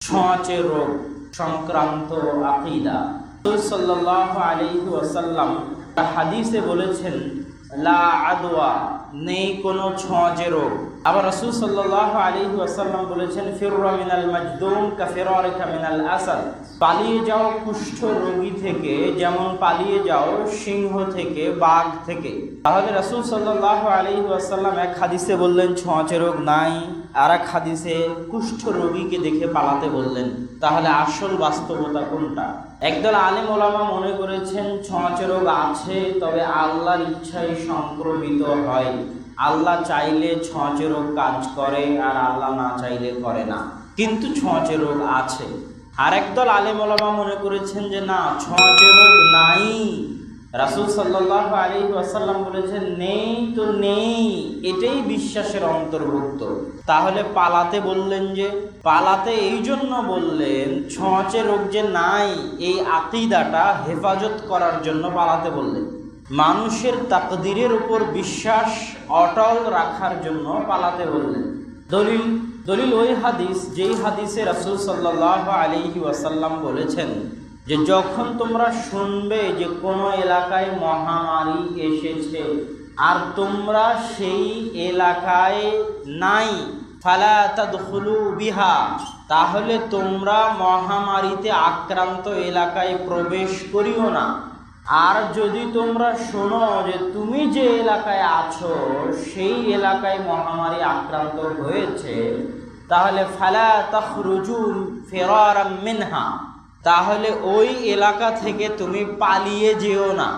ছোঁয়াচে রোগ সংক্রান্ত আকীদা। রাসূল সাল্লাল্লাহু আলাইহি ওয়াসাল্লাম হাদিসে বলেছেন, লা আদওয়া, নেই কোনো ছোঁয়াচে রোগ। আবার রাসূল সাল্লাল্লাহু আলাইহি ওয়াসাল্লাম বলেছেন, ফিররা মিনাল মাজদুম কাফিরারিকা মিনাল আসাদ, পালিয়ে যাও কুষ্ঠ রোগী থেকে যেমন পালিয়ে যাও সিংহ থেকে, বাঘ থেকে। তাহলে রাসূল সাল্লাল্লাহু আলাইহি ওয়াসাল্লাম এক হাদিসে বললেন ছোঁয়াচে রোগ নাই, আর এক হাদিসে কুষ্ঠ রোগীকে দেখে পালাতে বললেন। তাহলে আসল বাস্তবতা কোনটা? একদল আলেম ওলামা মনে করেছেন ছোঁয়াচে রোগ আছে, তবে আল্লাহর ইচ্ছায় সংক্রমিত হয়। আল্লাহ চাইলে ছোঁয়াচে রোগ কাজ করে, আর আল্লাহ না চাইলে করে না, কিন্তু ছোঁয়াচে রোগ আছে। আর একদল আলেম ওলামা মনে করেছেন যে না, ছোঁয়াচে রোগ নাই। রাসূল সাল্লাল্লাহু আলাইহি ওয়াসাল্লাম বলেছেন নেই তো নেই, এটাই বিশ্বাসের অন্তর্ভুক্ত। তাহলে পালাতে বললেন যে, পালাতে এই জন্য বললেন ছোঁয়াচে রোগ যে নাই এই আকীদাটা হেফাজত করার জন্য পালাতে বললেন। মানুষের তাকদীরের উপর বিশ্বাস অটল রাখার জন্য পালাতে বললেন। দলিল ওই হাদিস, যেই হাদিসে রাসূল সাল্লাল্লাহু আলাইহি ওয়াসাল্লাম বলেছেন যে যখন তোমরা শুনবে যে কোনো এলাকায় মহামারী এসেছে আর তোমরা সেই এলাকায় নাই, ফালা তাদখুলু বিহা, তাহলে তোমরা মহামারীতে আক্রান্ত এলাকায় প্রবেশ করিও না। আর যদি তোমরা শোনো যে তুমি যে এলাকায় আছো সেই এলাকায় মহামারী আক্রান্ত হয়েছে, তাহলে ফালা তাখরুজু ফিরারাম মিনহা, তাহলে ওই এলাকা থেকে তুমি পালিয়ে যেও না।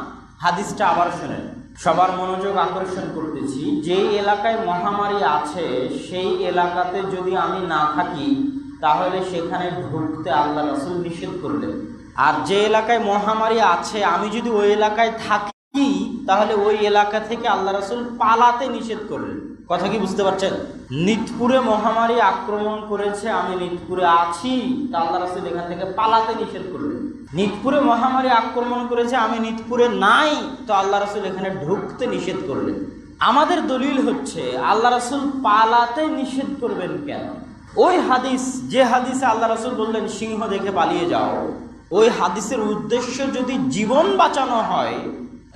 হাদিসটা আবার শুনেন, সবার মনোযোগ আকর্ষণ করতেছি। যেই এলাকায় মহামারী আছে সেই এলাকাতে যদি আমি না থাকি তাহলে সেখানে ঢুকতে আল্লাহ রাসূল নিষেধ করলেন। আর যে এলাকায় মহামারী আছে আমি যদি ওই এলাকায় থাকি তাহলে ওই এলাকা থেকে আল্লাহ রাসূল পালাতে নিষেধ করলেন। কথা কি বুঝতে পারছেন? নিতপুরে মহামারী আক্রমণ করেছে, আমি নিতপুরে আছি, তা আল্লাহ রাসূল এখান থেকে পালাতে নিষেধ করলেন। নিতপুরে মহামারী আক্রমণ করেছে, আমি নিতপুরে নাই, তো আল্লাহ রাসূল এখানে ঢুকতে নিষেধ করলেন। আমাদের দলিল হচ্ছে আল্লাহ রাসূল পালাতে নিষেধ করবেন কেন? ওই হাদিস, যে হাদিসে আল্লাহ রাসূল বললেন সিংহ দেখে পালিয়ে যাও, ওই হাদিসের উদ্দেশ্য যদি জীবন বাঁচানো হয়,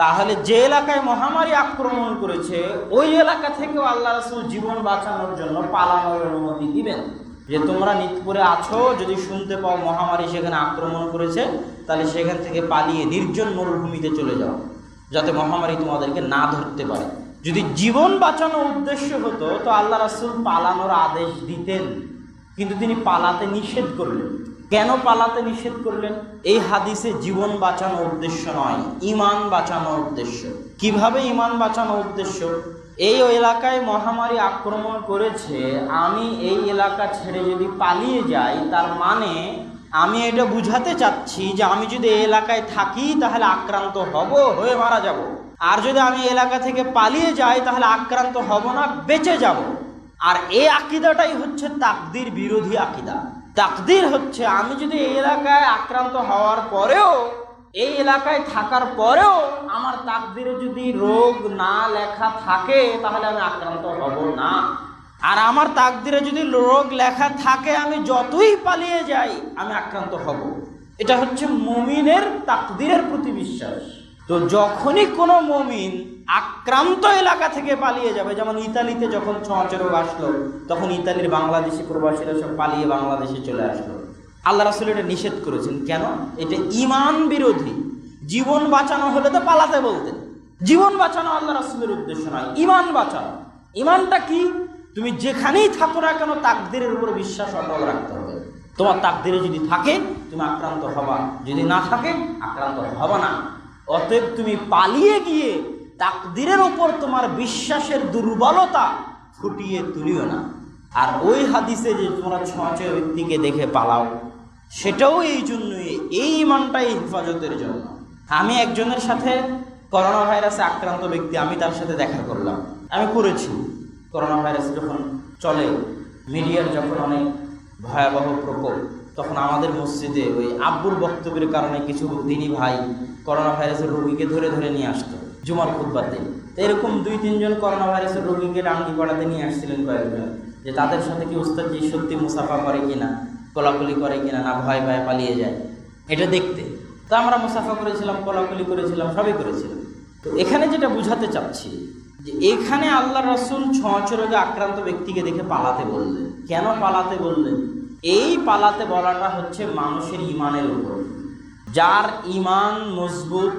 তাহলে যে এলাকায় মহামারী আক্রমণ করেছে ওই এলাকা থেকেও আল্লাহ রাসূল জীবন বাঁচানোর জন্য পালানোর অনুমতি দিবেন। যে তোমরা নিতপুরে আছো, যদি শুনতে পাও মহামারী সেখানে আক্রমণ করেছে, তাহলে সেখান থেকে পালিয়ে নির্জন মরুভূমিতে চলে যাও, যাতে মহামারী তোমাদেরকে না ধরতে পারে। যদি জীবন বাঁচানো উদ্দেশ্য হতো তো আল্লাহ রাসূল পালানোর আদেশ দিতেন, কিন্তু তিনি পালাতে নিষেধ করলেন। কেন পালাতে নিষেধ করলেন? এই হাদিসে জীবন বাঁচানো উদ্দেশ্য নয়, ঈমান বাঁচানো উদ্দেশ্য। কিভাবে ঈমান বাঁচানো উদ্দেশ্য? এই এলাকায় মহামারী আক্রমণ করেছে, আমি এই এলাকা ছেড়ে যদি পালিয়ে যাই, তার মানে আমি এটা বুঝাতে চাচ্ছি যে আমি যদি এই এলাকায় থাকি তাহলে আক্রান্ত হব, হয়ে মারা যাব। আর যদি আমি এলাকা থেকে পালিয়ে যাই তাহলে আক্রান্ত হব না, বেঁচে যাব। আর এই আকীদাটাই হচ্ছে তাকদীর বিরোধী আকীদা। তাকদীর হচ্ছে আমি যদি এই এলাকায় আক্রান্ত হওয়ার পরেও, এই এলাকায় থাকার পরেও আমার তাকদীরে যদি রোগ না লেখা থাকে তাহলে আমি আক্রান্ত হব না। আর আমার তাকদীরে যদি রোগ লেখা থাকে আমি যতই পালিয়ে যাই আমি আক্রান্ত হব। এটা হচ্ছে মুমিনের তাকদীরের প্রতি বিশ্বাস। তো যখনই কোনো মুমিন আক্রান্ত এলাকা থেকে পালিয়ে যাবে, যেমন ইতালিতে যখন ছোঁয়াচে রোগ আসলো তখন ইতালির বাংলাদেশি প্রবাসীরা সব পালিয়ে বাংলাদেশে চলে আসলো। আল্লাহ রাসূল এটা নিষেধ করেছেন। কেন? এটা ঈমান বিরোধী। জীবন বাঁচানো হলে তো পালাতে বলতেন। জীবন বাঁচানো আল্লাহ রাসূলের উদ্দেশ্য নয়, ঈমান বাঁচানো। ঈমানটা কি? তুমি যেখানেই থাকো না কেন তাকদীরের উপর বিশ্বাস অটল রাখতে হবে। তোমার তাকদীরে যদি থাকে তুমি আক্রান্ত হবা, যদি না থাকে আক্রান্ত হবা না। অতএব তুমি পালিয়ে গিয়ে তাকদীরের উপর তোমার বিশ্বাসের দুর্বলতা ফুটিয়ে তুলিও না। আর ওই হাদিসে যে তোমরা ছোঁয়াচে ব্যক্তিকে দেখে পালাও, সেটাও এই জন্যই, এই ঈমানটাই হেফাজতের জন্য। আমি একজনের সাথে, করোনা ভাইরাসে আক্রান্ত ব্যক্তি, আমি তার সাথে দেখা করলাম। আমি করেছি, করোনা ভাইরাস যখন চলে, মিডিয়ার যখন অনেক ভয়াবহ প্রকোপ, তখন আমাদের মসজিদে ওই আব্দুর বক্তব্যের কারণে কিছু দিনী ভাই করোনা ভাইরাসের রোগীকে ধরে ধরে নিয়ে আসতো জুমার খুতবাতে। তো এরকম 2-3 জন করোনা ভাইরাসের রোগীকে রাঙ্গিপাড়াতে নিয়ে আসছিলেন কয়েকজন, যে তাদের সাথে কি উস্তাদজি সত্যি মুসাফা করে কিনা। কোলাকুলি করে কিনা, না ভয় ভয় পালিয়ে যায়, এটা দেখতে। তো আমরা মুসাফা করেছিলাম, কোলাকুলি করেছিলাম, সবই করেছিলাম। তো এখানে যেটা বুঝাতে চাচ্ছি যে এখানে আল্লাহ রাসূল ছোঁয়াচে রোগে আক্রান্ত ব্যক্তিকে দেখে পালাতে বললেন। কেন পালাতে বললেন? এই পালাতে বলাটা হচ্ছে মানুষের ইমানের উপর। যার ইমান মজবুত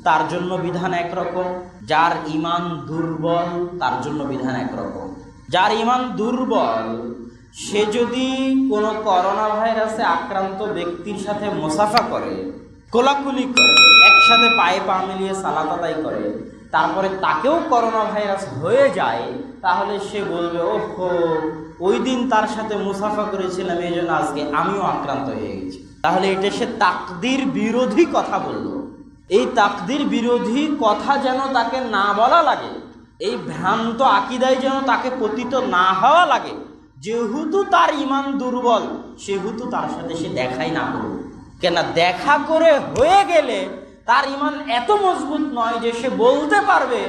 তার জন্য বিধান একরকম, যার ইমান দুর্বল তার জন্য বিধান একরকম। যার ইমান দুর্বল সে যদি কোনো করোনা ভাইরাসে আক্রান্ত ব্যক্তির সাথে মুসাফা করে, কোলাকুলি করে, একসাথে পায়ে পা মিলিয়ে সালাত আদায় করে, তারপরে তাকেও করোনা ভাইরাস হয়ে যায়, তাহলে সে বলবে ওহো ওই দিন তার সাথে মুসাফা করেছিলাম, এই জন্য আজকে আমিও আক্রান্ত হয়ে গেছি। তাহলে এটা সে তাকদীর বিরোধী কথা বলল। এই তাকদীর বিরোধী কথা যেন তাকে না বলা লাগে, এই ভ্রান্ত আকীদায় যেন তাকে পতিত না হওয়া লাগে, যেহেতু তার ইমান দুর্বল সেহেতু তার সাথে সে দেখাই না করবে। কেন দেখা করে হয়ে গেলে তার ইমান এত মজবুত নয় যে সে বলতে পারবে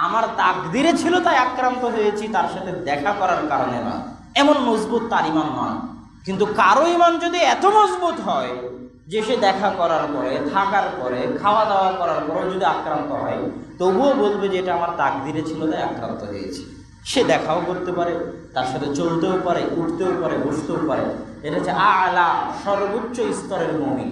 আমার তাকদীরে ছিল তাই আক্রান্ত হয়েছি, তার সাথে দেখা করার কারণে না। এমন মজবুত তার ইমান নয়। কিন্তু কারো ইমান যদি এত মজবুত হয় যে সে দেখা করার পরে, থাকার পরে, খাওয়া দাওয়া করার পরেও যদি আক্রান্ত হয়, তবুও বলবে যে এটা আমার তাকদীরে ছিল তাই আক্রান্ত হয়েছে। সে দেখাও করতে পারে, তার সাথে চলতেও পারে, উঠতেও পারে, বসতেও পারে। এটা হচ্ছে আলা, সর্বোচ্চ স্তরের মুমিন।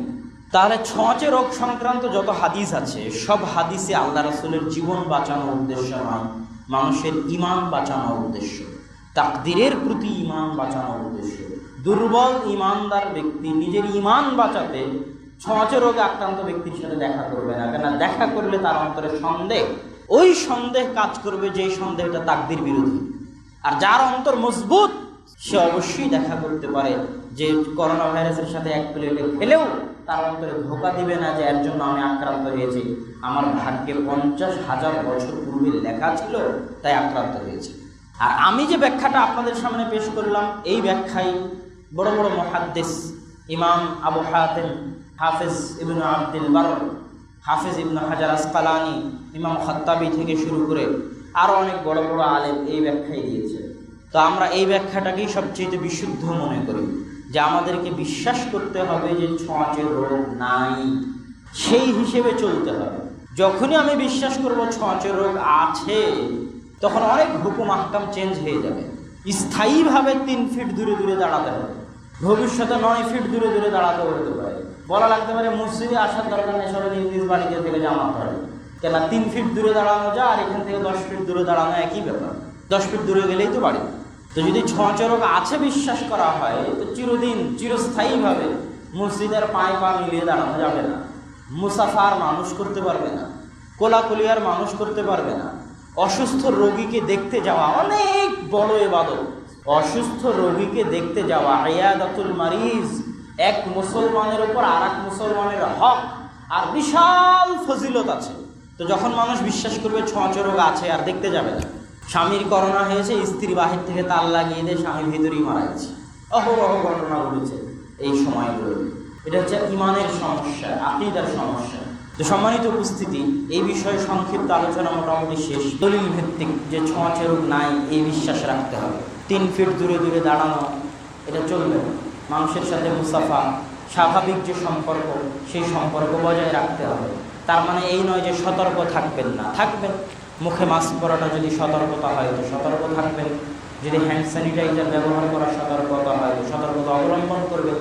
তাহলে ছোঁয়াচে রোগ সংক্রান্ত যত হাদিস আছে সব হাদিসে আল্লাহ রাসূলের জীবন বাঁচানোর উদ্দেশ্য নয়, মানুষের ইমান বাঁচানোর উদ্দেশ্য, তাকদীরের প্রতি ইমান বাঁচানোর উদ্দেশ্য। দুর্বল ইমানদার ব্যক্তি নিজের ইমান বাঁচাতে ছোঁয়াচে রোগে আক্রান্ত ব্যক্তির সাথে দেখা করবে না। কেন দেখা করলে তার অন্তরে সন্দেহ, ওই সন্দেহ কাজ করবে যেই সন্দেহটা তাকদীর বিরোধী। আর যার অন্তর মজবুত সে অবশ্যই দেখা করতে পারে যে করোনা ভাইরাসের সাথে এক প্লেটে খেলেও তার অন্তরে ধোঁকা দিবে না যে এর জন্য আমি আক্রান্ত হয়েছি, আমার ভাগ্যে 50,000 বছর পূর্বে লেখা ছিল তাই আক্রান্ত হয়েছে। আর আমি যে ব্যাখ্যাটা আপনাদের সামনে পেশ করলাম, এই ব্যাখ্যায় বড় বড় মুহাদ্দিস ইমাম আবু হাতিম, হাফেজ ইবনে আব্দুল বার, হাফেজ ইবনে হাজার আসকালানি, ইমাম খাত্তাবি থেকে শুরু করে আরও অনেক বড় বড় আলেম এই ব্যাখ্যাই দিয়েছে। তো আমরা এই ব্যাখ্যাটাকেই সবচেয়ে বিশুদ্ধ মনে করি যে আমাদেরকে বিশ্বাস করতে হবে যে ছোঁয়াচে রোগ নাই, সেই হিসেবে চলতে হবে। যখনই আমি বিশ্বাস করব ছোঁয়াচে রোগ আছে, তখন অনেক হুকুম আহকাম চেঞ্জ হয়ে যাবে। স্থায়ীভাবে 3 ফিট দূরে দূরে দাঁড়াতে হবে, ভবিষ্যতে 9 ফিট দূরে দূরে দাঁড়াতে হতে পারে। বলা লাগতে পারে মসজিদে আসার দরকার নেই, সবাই নিজ নিজ বাড়িতে থেকে জামাত পড়ে। কেন 3 ফিট দূরে দাঁড়ানো যায় আর এখান থেকে 10 ফিট দূরে দাঁড়ানো একই ব্যাপার। 10 ফিট দূরে গেলেই তো বাড়ি। তো যদি ছোঁয়াচে রোগ আছে বিশ্বাস করা হয়, তো চিরদিন চিরস্থায়ীভাবে মসজিদের পায়ে পা মিলিয়ে দাঁড়ানো যাবে না, মুসাফার মানুষ করতে পারবে না, কোলাকুলিয়ার মানুষ করতে পারবে না। অসুস্থ রোগীকে দেখতে যাওয়া অনেক বড় ইবাদত। অসুস্থ রোগীকে দেখতে যাওয়া, ইয়াদাতুল মারিজ, এক মুসলমানের উপর আর এক মুসলমানের হক, আর বিশাল ফজিলত আছে। তো যখন মানুষ বিশ্বাস করবে ছোঁয়াচে রোগ আছে আর দেখতে যাবে না, স্বামীর করোনা হয়েছে, স্ত্রী বাহির থেকে তার লাগিয়ে দিয়ে স্বামীর ভিতরেই মারা গেছে, অহরহ ঘটনা ঘটেছে এই সময়গুলো। এটা হচ্ছে ইমানের সমস্যা, আকীদার সমস্যা। তো সম্মানিত উপস্থিতি, এই বিষয়ে সংক্ষিপ্ত আলোচনা মোটামুটি শেষ। দলিল ভিত্তিক যে ছোঁয়াচে রোগ নাই এই বিশ্বাস রাখতে হবে। 3 ফিট দূরে দূরে দাঁড়ানো এটা চলবে। মানুষের সাথে মুসাফা, স্বাভাবিক যে সম্পর্ক সেই সম্পর্ক বজায় রাখতে হবে। তার মানে এই নয় যে সতর্ক থাকবেন না, থাকবেন। মুখে মাস্ক পরাটা যদি সতর্কতা হয় তো সতর্ক থাকবেন, যদি হ্যান্ড স্যানিটাইজার ব্যবহার করার সতর্কতা হয় তো সতর্কতা অবলম্বন করবে।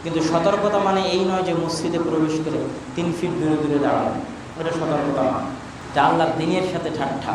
কিন্তু সতর্কতা মানে এই নয় যে মসজিদে প্রবেশ করে 3 ফিট দূরে দূরে দাঁড়ানো, এটা সতর্কতা নয়। যা আল্লাহর দ্বীনের সাথে ঠাট্টা।